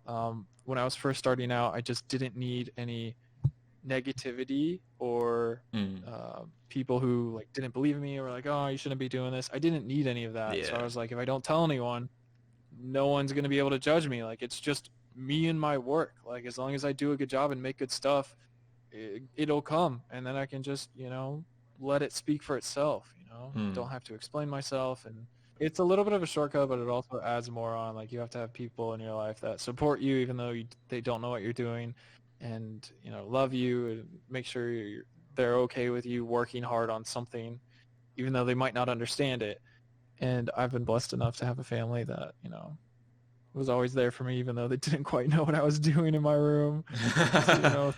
When I was first starting out, I just didn't need any negativity or Mm. people who like didn't believe in me or like, oh, you shouldn't be doing this. I didn't need any of that. So I Yeah. was like, if I don't tell anyone, no one's going to be able to judge me. Like, it's just me and my work. Like, as long as I do a good job and make good stuff, it'll come. And then I can just, let it speak for itself, Mm. don't have to explain myself. And it's a little bit of a shortcut, but it also adds more on. Like, you have to have people in your life that support you, even though they don't know what you're doing, and, love you and make sure they're okay with you working hard on something, even though they might not understand it. And I've been blessed enough to have a family that, was always there for me, even though they didn't quite know what I was doing in my room,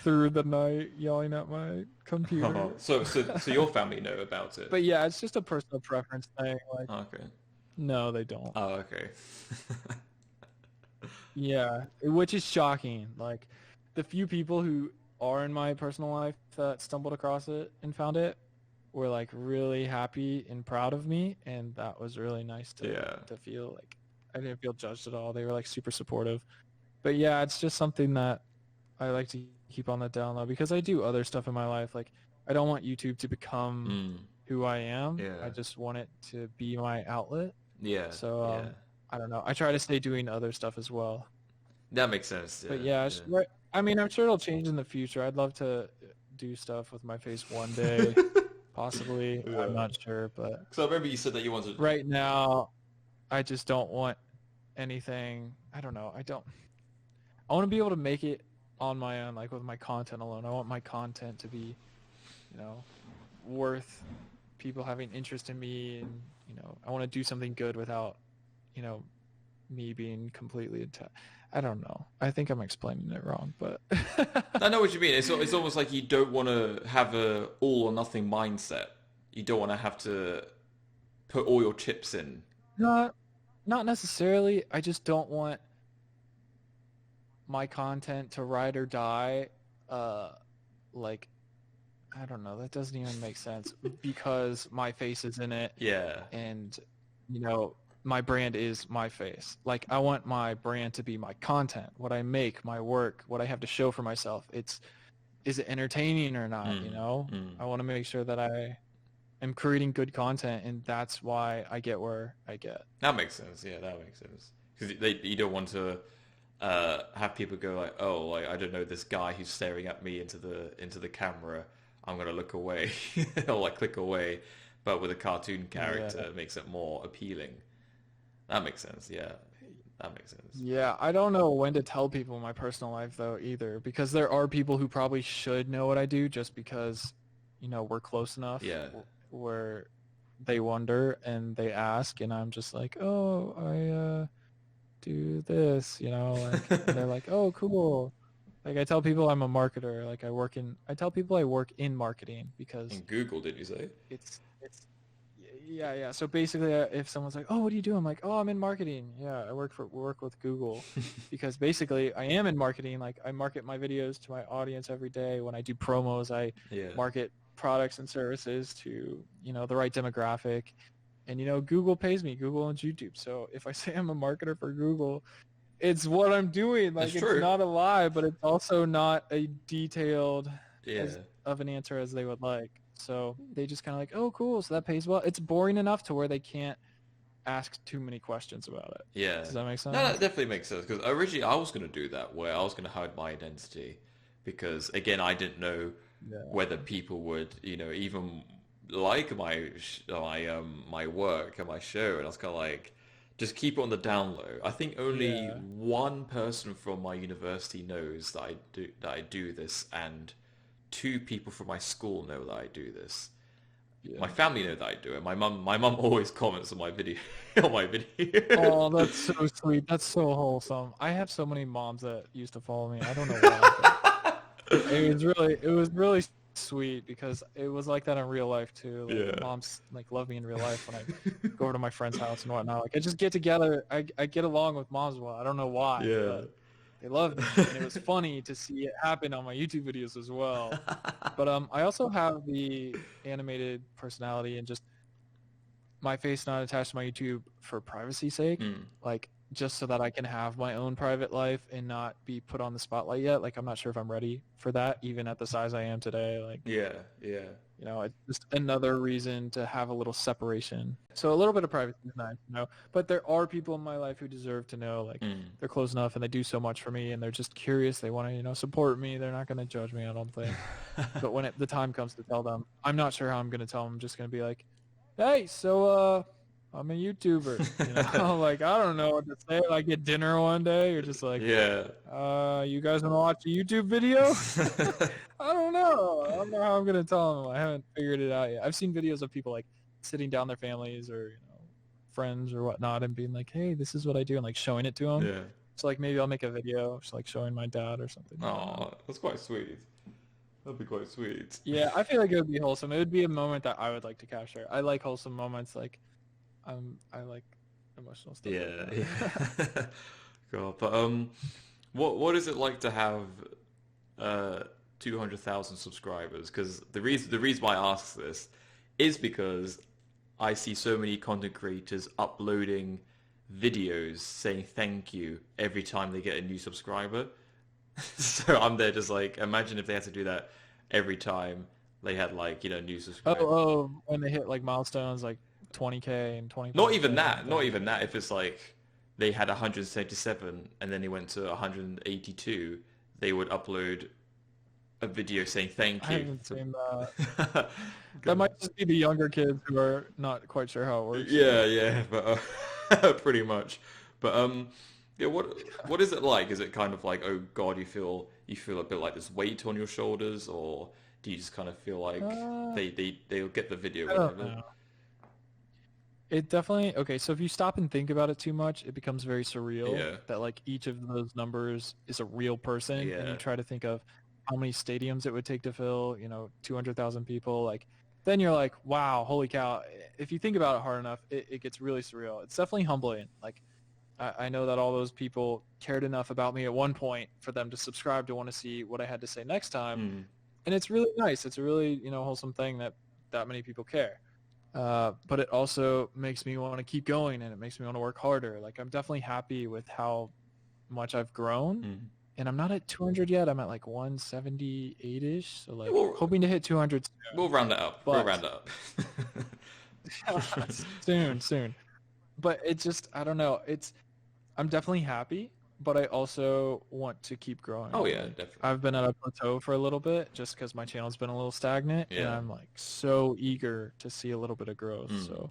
through the night yelling at my Oh, computer. so your family know about it? But yeah, it's just a personal preference thing. Like, Okay. no, they don't. Oh, okay. Yeah, which is shocking. Like, the few people who are in my personal life that stumbled across it and found it were like really happy and proud of me, and that was really nice Yeah. to feel. Like, I didn't feel judged at all. They were like super supportive. But yeah, it's just something that I like to keep on the down low because I do other stuff in my life. Like, I don't want YouTube to become Mm. who I am. I Yeah. just want it to be my outlet. Yeah. So Yeah. I don't know. I try to stay doing other stuff as well. That makes sense. But Yeah. yeah, Yeah. right. I mean, I'm sure it'll change in the future. I'd love to do stuff with my face one day, possibly. I'm Yeah. not sure, but Because I remember you said that you wanted. right now, I just don't want anything. I don't know. I want to be able to make it on my own, like with my content alone. I want my content to be, you know, worth people having interest in me, and I want to do something good without, you know, me being completely I don't know. I think I'm explaining it wrong, but I know what you mean. It's almost like you don't want to have a all or nothing mindset. You don't want to have to put all your chips in. not not necessarily. I just don't want my content to ride or die. Uh, like, I don't know. That doesn't even make sense because my face is in it, Yeah. and my brand is my face. Like, I want my brand to be my content, what I make, my work, what I have to show for myself. Is it entertaining or not? Mm. Mm. I want to make sure that I am creating good content, and that's why I get where I get. That makes sense. Yeah, that makes sense. Because you don't want to have people go like, oh, like I don't know this guy who's staring at me into the camera. I'm gonna look away or like click away. But with a cartoon character, Yeah. it makes it more appealing. That makes sense. Yeah, that makes sense. Yeah, I don't know when to tell people in my personal life though either, because there are people who probably should know what I do just because, we're close enough Yeah. where they wonder and they ask, and I'm just like, oh, I do this, like, and they're like, oh, cool. Like, I tell people I'm a marketer. Like, I tell people I work in marketing because In Google, did you say? it's yeah. So basically, if someone's like, "Oh, what do you do?" I'm like, "Oh, I'm in marketing. Yeah, I work with Google," because basically, I am in marketing. Like, I market my videos to my audience every day. When I do promos, I Yeah. market products and services to the right demographic, and Google pays me. Google owns YouTube. So if I say I'm a marketer for Google, it's what I'm doing. That's Like, it's true. not a lie, but it's also not a detailed as Yeah. of an answer as they would like. So they just kind of like, oh, cool. So that pays well. It's boring enough to where they can't ask too many questions about it. Yeah. Does that make No, that sense? definitely makes sense because originally I was going to do that where I was going to hide my identity because again I didn't know Yeah. whether people would even like my work and my show, and I was kind of like just keep it on the down low. I think only Yeah. one person from my university knows that I do this, and two people from my school know that I do this. My Yeah. family know that I do it. My mum always comments on my video on my video. Oh, that's so sweet. That's so wholesome. I have so many moms that used to follow me. I don't know why, but it was really sweet because it was like that in real life too. Like, Yeah. moms like love me in real life when I go over to my friend's house and whatnot. Like, I just get together. I get along with moms well. I don't know why, Yeah. but they love me, and it was funny to see it happen on my YouTube videos as well. But I also have the animated personality and just my face not attached to my YouTube for privacy sake. Mm. Like, just so that I can have my own private life and not be put on the spotlight yet. Like, I'm not sure if I'm ready for that, even at the size I am today. Like, Yeah, yeah. it's just another reason to have a little separation. So a little bit of privacy is nice, but there are people in my life who deserve to know, like, they're close enough and they do so much for me and they're just curious. They want to, support me. They're not going to judge me, I don't think. But when the time comes to tell them, I'm not sure how I'm going to tell them. I'm just going to be like, hey, so, I'm a YouTuber, like, I don't know what to say. Like at dinner one day, you're just like, Yeah. you guys want to watch a YouTube video? I don't know how I'm going to tell them. I haven't figured it out yet. I've seen videos of people like sitting down their families or, friends or whatnot and being like, hey, this is what I do, and like showing it to them. Yeah. So like maybe I'll make a video just like showing my dad or something. Oh, that's quite sweet. That'd be quite sweet. Yeah, I feel like it would be wholesome. It would be a moment that I would like to capture. I like wholesome moments. Like, I like emotional stuff. Yeah, yeah. God, but what is it like to have 200,000 subscribers? Because the reason why I ask this is because I see so many content creators uploading videos saying thank you every time they get a new subscriber. So I'm there just like, imagine if they had to do that every time they had like, new subscribers. Oh, when they hit like milestones like 20K and 20. Not even that. Not even that. If it's like they had 177 and then they went to 182, they would upload a video saying thank you. I haven't seen that. That might just be the younger kids who are not quite sure how it works. Yeah, but pretty much. But yeah, what is it like? Is it kind of like, oh God, you feel a bit like this weight on your shoulders, or do you just kind of feel like they'll get the video? I don't know. It definitely, okay, so if you stop and think about it too much, it becomes very surreal. Yeah. That like each of those numbers is a real person, and Yeah. you try to think of how many stadiums it would take to fill, 200,000 people. Like, then you're like, wow, holy cow. If you think about it hard enough, it gets really surreal. It's definitely humbling. Like, I know that all those people cared enough about me at one point for them to subscribe to want to see what I had to say next time. And it's really nice. It's a really, wholesome thing that many people care. But it also makes me want to keep going, and it makes me want to work harder. Like, I'm definitely happy with how much I've grown, and I'm not at 200 yet. I'm at like 178-ish. So like, hoping to hit 200 soon. We'll round it up. We'll round it up. Soon. But it's just, I don't know. I'm definitely happy, but I also want to keep growing. Oh yeah, definitely. I've been at a plateau for a little bit just because my channel's been a little stagnant, and I'm like so eager to see a little bit of growth. So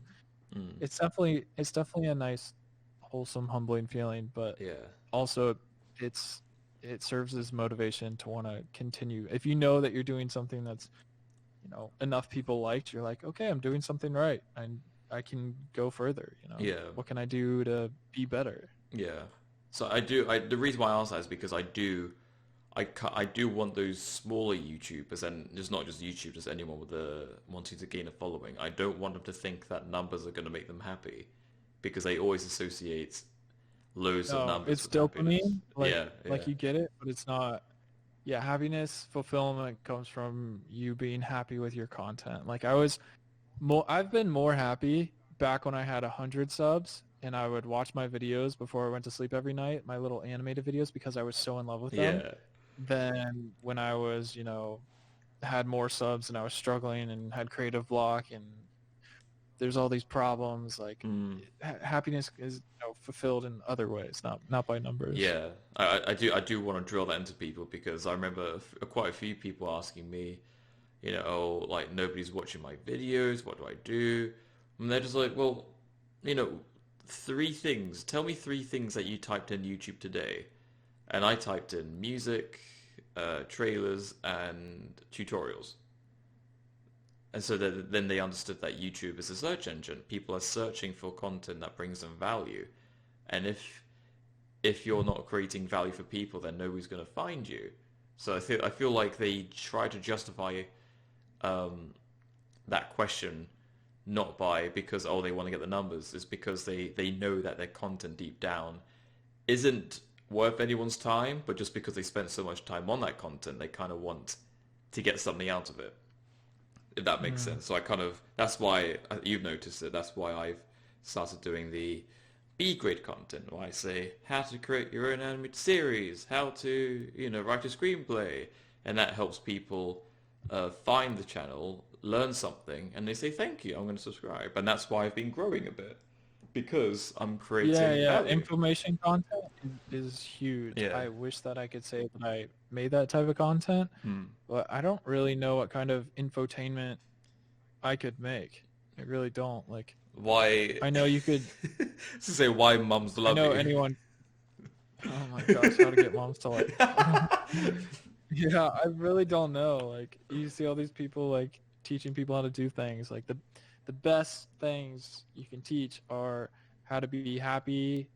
it's definitely a nice, wholesome, humbling feeling, but also it serves as motivation to want to continue. If you know that you're doing something that's, enough people liked, you're like, okay, I'm doing something right, and I can go further. What can I do to be better? Yeah. So the reason why I ask that is because I do want those smaller YouTubers, and just not just YouTubers, anyone with wanting to gain a following. I don't want them to think that numbers are going to make them happy, because they always associate loads of numbers. It's dopamine. Like you get it, but it's not. Yeah, happiness, fulfillment comes from you being happy with your content. Like I've been more happy back when I had 100 subs, and I would watch my videos before I went to sleep every night, my little animated videos, because I was so in love with them. Than when I was, had more subs and I was struggling and had creative block, and there's all these problems. Like happiness is fulfilled in other ways, not by numbers. Yeah, I do want to drill that into people, because I remember quite a few people asking me, like, nobody's watching my videos, what do I do? And they're just like, well, 3 things. Tell me 3 things that you typed in YouTube today. And I typed in music, trailers, and tutorials. And so then they understood that YouTube is a search engine. People are searching for content that brings them value. And if you're not creating value for people, then nobody's going to find you. So I feel like they try to justify that question not because they want to get the numbers. It's because they know that their content deep down isn't worth anyone's time, but just because they spent so much time on that content, they kind of want to get something out of it, if that makes sense. So that's why you've noticed it. That's why I've started doing the B-grade content, where I say how to create your own animated series, how to, write a screenplay, and that helps people find the channel, learn something, and they say thank you, I'm going to subscribe, and that's why I've been growing a bit because I'm Yeah, creating yeah. value. Information content is huge. Yeah. I wish that I could say that I made that type of content, Hmm. but I don't really know what kind of infotainment I could make. I really don't. Like, Why? I know you could, To say why mums I love know you. anyone, oh my gosh, how to get moms to like, yeah, I really don't know. Like, you see all these people like teaching people how to do things. Like the best things you can teach are how to be happy,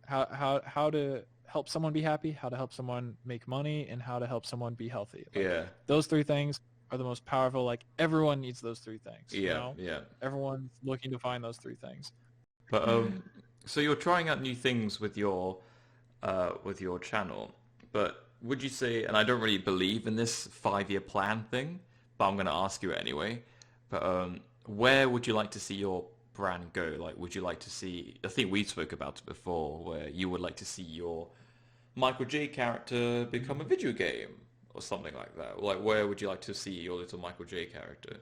how to help someone be happy, how to help someone make money, and how to help someone be healthy. Like Yeah, those three things are the most powerful. Like everyone needs those three things, you yeah, know? yeah. Everyone's looking to find those three things. But so you're trying out new things with your channel. But would you say, and I don't really believe in this 5-year plan thing, but I'm going to ask you it anyway. But where would you like to see your brand go? Like, would you like to see? I think we spoke about it before, where you would like to see your Michael J character become a video game or something like that. Like, where would you like to see your little Michael J character?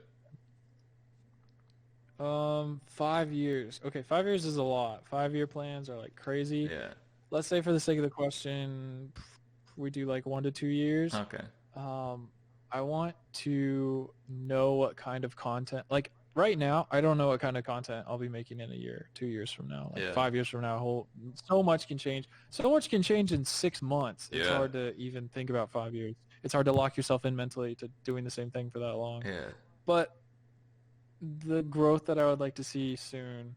5 years. Okay, 5 years is a lot. 5-year plans are like crazy. Yeah. Let's say for the sake of the question, we do like 1 to 2 years. Okay. Um, I want to know what kind of content, like right now, I don't know what kind of content I'll be making in a year, 2 years from now, like Yeah. 5 years from now. So much can change. So much can change in 6 months. It's Yeah. hard to even think about 5 years. It's hard to lock yourself in mentally to doing the same thing for that long. Yeah. But the growth that I would like to see soon,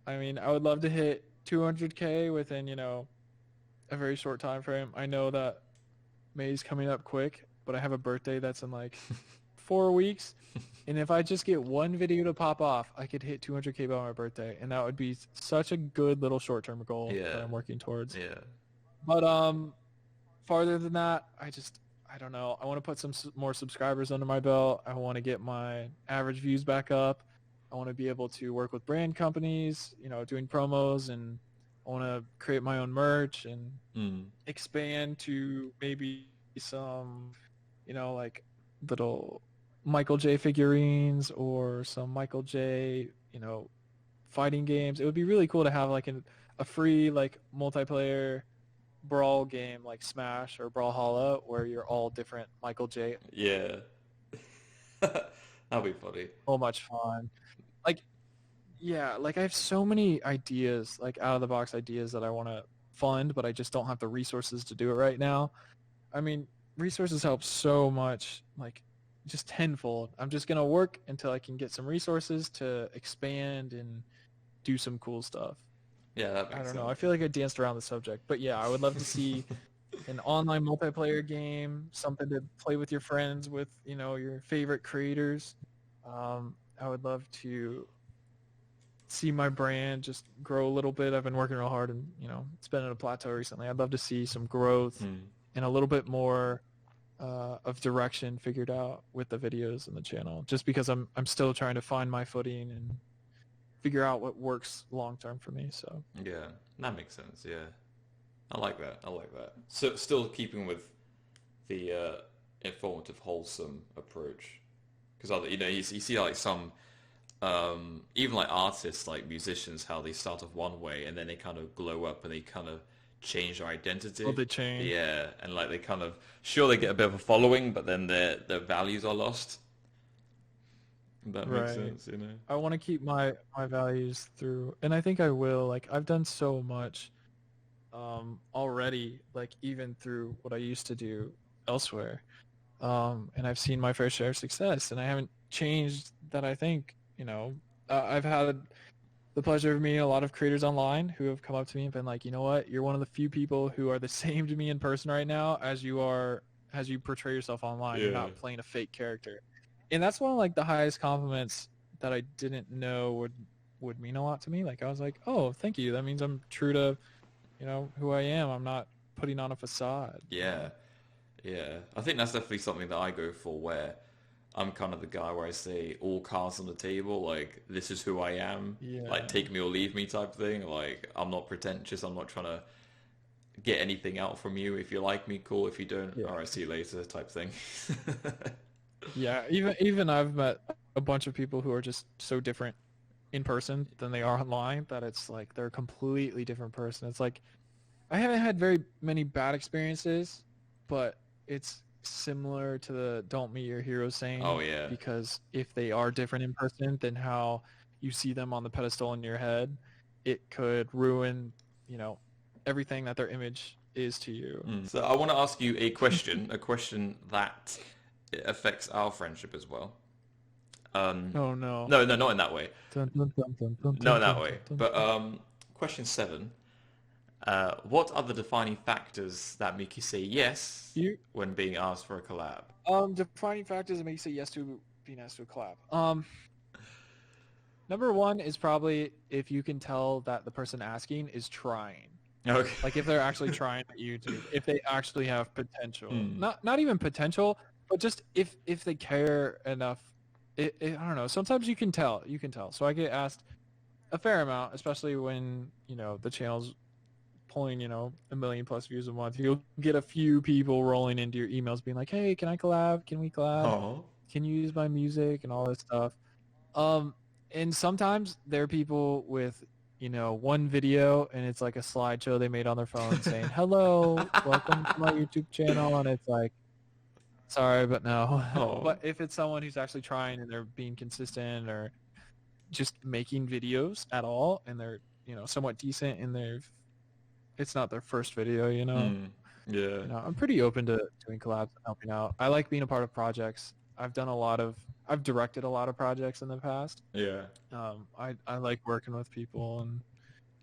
I mean, I would love to hit 200K within, a very short time frame. I know that May's coming up quick, but I have a birthday that's in like 4 weeks. And if I just get one video to pop off, I could hit 200K by my birthday. And that would be such a good little short-term goal that Yeah. I'm working towards. Yeah. But farther than that, I don't know. I want to put some more subscribers under my belt. I want to get my average views back up. I want to be able to work with brand companies, doing promos, and I want to create my own merch and Mm. expand to maybe some, like little Michael J figurines or some Michael J, fighting games. It would be really cool to have like a free like multiplayer brawl game like Smash or Brawlhalla where you're all different Michael J. Yeah. That'll be funny. So much fun. Like, yeah, like I have so many ideas, like out of the box ideas that I want to fund, but I just don't have the resources to do it right now. I mean, resources help so much, like just tenfold. I'm just going to work until I can get some resources to expand and do some cool stuff. Yeah, that I makes don't know. I sense. feel like I danced around the subject, but yeah, I would love to see an online multiplayer game, something to play with your friends with, your favorite creators. I would love to see my brand just grow a little bit. I've been working real hard and, it's been at a plateau recently. I'd love to see some growth Hmm. and a little bit more of direction figured out with the videos and the channel, just because I'm still trying to find my footing and figure out what works long term for me. So Yeah, that makes sense. Yeah, I like that. I like that. So still keeping with the informative, wholesome approach, because you see like some even like artists, like musicians, how they start off one way and then they kind of glow up and they kind of change their will identity. they change? Yeah, and like they kind of sure they get a bit of a following, but then their values are lost. That makes Right. sense, you know. I want to keep my values through, and I think I will. Like I've done so much already, like even through what I used to do elsewhere. And I've seen my fair share of success, and I haven't changed that. I think, I've had the pleasure of meeting a lot of creators online who have come up to me and been like, you know what, you're one of the few people who are the same to me in person right now as you portray yourself online. You're Yeah. not playing a fake character. And that's one of like the highest compliments that I didn't know would mean a lot to me. Like I was like, oh, thank you. That means I'm true to, who I am. I'm not putting on a facade. Yeah. Yeah. I think that's definitely something that I go for where I'm kind of the guy where I say all cards on the table, like this is who I am, like Yeah. take me or leave me type thing. Like I'm not pretentious. I'm not trying to get anything out from you. If you like me, cool. If you don't, Yeah. all right, see you later type thing. Yeah. Even I've met a bunch of people who are just so different in person than they are online that it's like they're a completely different person. It's like I haven't had very many bad experiences, but it's similar to the "don't meet your heroes" Oh saying, yeah. because if they are different in person than how you see them on the pedestal in your head, it could ruin, you know, everything that their image is to you. So I want to ask you a question that affects our friendship as well. Um, Oh no. no, not in that way. Dun, dun, dun, dun, dun, Not dun, in that dun, way. dun, But dun. question 7. What are the defining factors that make you say yes You when being asked for a collab? defining factors that make you say yes to being asked to a collab. Number one is probably if you can tell that the person asking is trying. Okay. Like if they're actually trying at YouTube, if they actually have potential, Hmm. not even potential, but just if they care enough. I don't know. Sometimes you can tell. You can tell. So I get asked a fair amount, especially when the channel's pulling 1 million+ views a month. You'll get a few people rolling into your emails being like, "Hey, can I collab? Can we collab? Oh. Can you use my music and all this stuff?" Um, and sometimes there are people with, one video and it's like a slideshow they made on their phone saying, "Hello, welcome to my YouTube channel." And it's like, sorry, but no. Oh. But if it's someone who's actually trying and they're being consistent or just making videos at all and they're, somewhat decent and it's not their first video, Hmm. Yeah. I'm pretty open to doing collabs and helping out. I like being a part of projects. I've directed a lot of projects in the past. Yeah. I like working with people and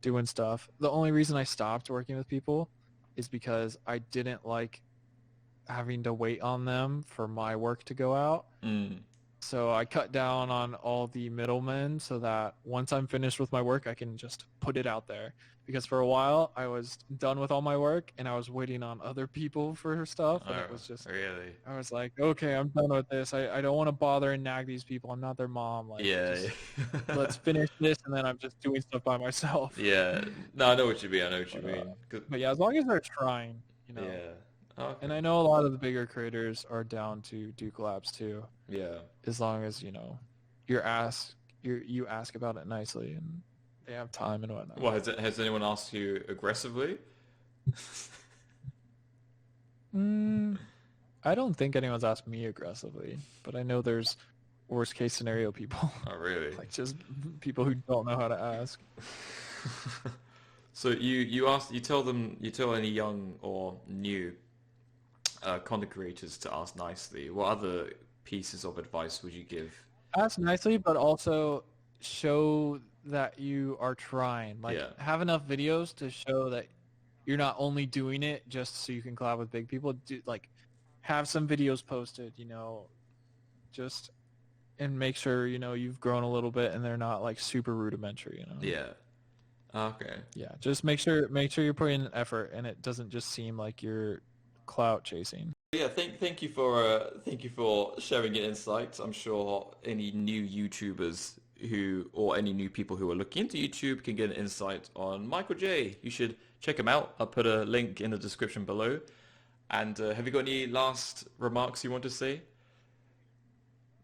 doing stuff. The only reason I stopped working with people is because I didn't like having to wait on them for my work to go out. Hmm. So I cut down on all the middlemen so that once I'm finished with my work, I can just put it out there. Because for a while I was done with all my work and I was waiting on other people for stuff, and Oh, it was just really? I was like, okay, I'm done with this. I don't want to bother and nag these people. I'm not their mom. Like, Yeah. just let's finish this, and then I'm just doing stuff by myself. Yeah. No, I know what you mean. I know what you But mean. but yeah, as long as they're trying, Yeah. Okay. and I know a lot of the bigger creators are down to do collabs too, Yeah. as long as you ask about it nicely and they have time and whatnot. Well, has anyone asked you aggressively? Mm, I don't think anyone's asked me aggressively, but I know there's worst case scenario people, Oh, really? like just people who don't know how to ask. So you tell any young or new content creators to ask nicely. What other pieces of advice would you give? Ask nicely, but also show that you are trying. Like, Yeah. have enough videos to show that you're not only doing it just so you can collab with big people. Have some videos posted, just and make sure you've grown a little bit and they're not like super rudimentary. Yeah. Okay. Yeah, just make sure you're putting in effort and it doesn't just seem like you're clout chasing. Yeah, thank you for sharing your insights. I'm sure any new YouTubers or any new people who are looking into YouTube can get an insight on Michael Jae. You should check him out. I'll put a link in the description below. And have you got any last remarks you want to say?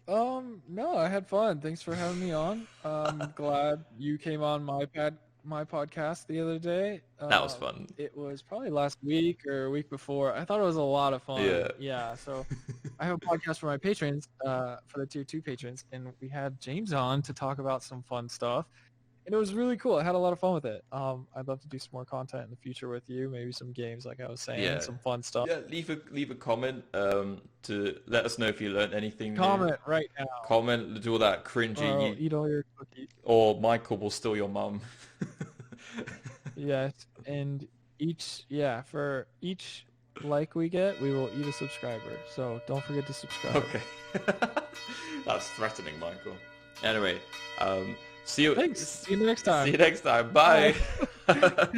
No, I had fun. Thanks for having me on. I'm glad you came on my podcast the other day. That was fun. It was probably last week or a week before. I thought it was a lot of fun. Yeah. Yeah, so I have a podcast for my patrons, for the tier 2 patrons, and we had James on to talk about some fun stuff. And it was really cool. I had a lot of fun with it. I'd love to do some more content in the future with you, maybe some games like I was saying, Yeah. some fun stuff. Yeah, leave a comment to let us know if you learned anything new. Comment right now. Comment, do all that Or cringy, I'll eat all your cookies. or Michael will steal your mum. Yes, and for each like we get, we will eat a subscriber. So don't forget to subscribe. Okay. That's threatening, Michael. Anyway, see you. Thanks. See you next time. See you next time. Bye. Bye.